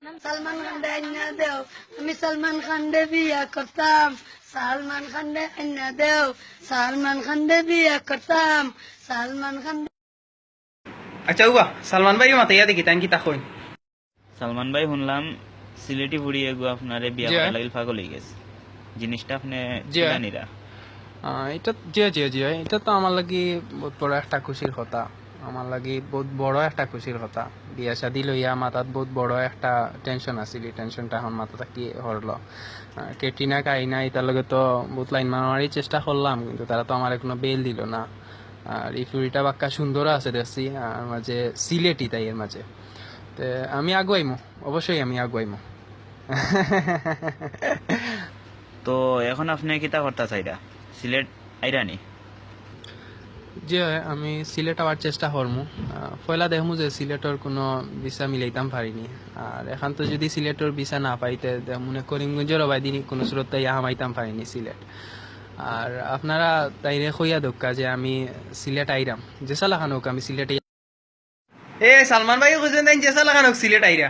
সালমান খান দে আইনা দেও, আমি সালমান খান দে বিয়া করতাম। সালমান খান দে আইনা দেও, সালমান খান দে বিয়া করতাম। সালমান খান। আচ্ছা উবা সালমান ভাই মাতাইয়া দেখি তাই কি তা কই। সালমান ভাই শুনলাম সিলেটি ফুড়ি এগু আপনারে বিয়া জি। করা লাগিল পাগল হয়ে গেছে জিনিসটা আপনি জি। কিলানিরা এটা জি এটা তো আমার লাগি বহুত বড় একটা খুশির কথা। আমার লাগি বহুত বড় একটা খুশির কথা। বিয়া শাদি লইয়া মাথাত বহুত বড় একটা টেনশন আছিল, এই টেনশনটা এখন মাথা থাকি হরলো। কেটরিনা কাইনা এটার লগে তো বহুত লাইন মারামারি চেষ্টা করলাম, কিন্তু তারা তো আমার এখনো বেল দিল না। আর এই ফুরিটা বাক্কা সুন্দর আছে দেখছি, আর মাঝে সিলেটি তাই এর মাঝে। তে আমি আগুয়াইমু, অবশ্যই আমি আগুয়াইমু। তো এখন আপনি কিতা করতে চাইরা সিলেট আইরানি যে আমি সিলেট আবার চেষ্টা করমু। পয়লা দেখমু যে সিলেটর কোনো ভিসা মিলাইতাম পারিনি। আর এখন তো যদি সিলেটর ভিসা না পাইতে মনে করিমগঞ্জের অবাই দিন কোনো স্রোত ইয়া হামাইতাম পারিনি সিলেট। আর আপনারা তাইরে কইয়া দোকা যে আমি সিলেট আইরাম, যে সালা খান হোক আমি সিলেটে। এ সালমান ভাই কইছেন তাই জেসা লাগানো সিলেট আইরা।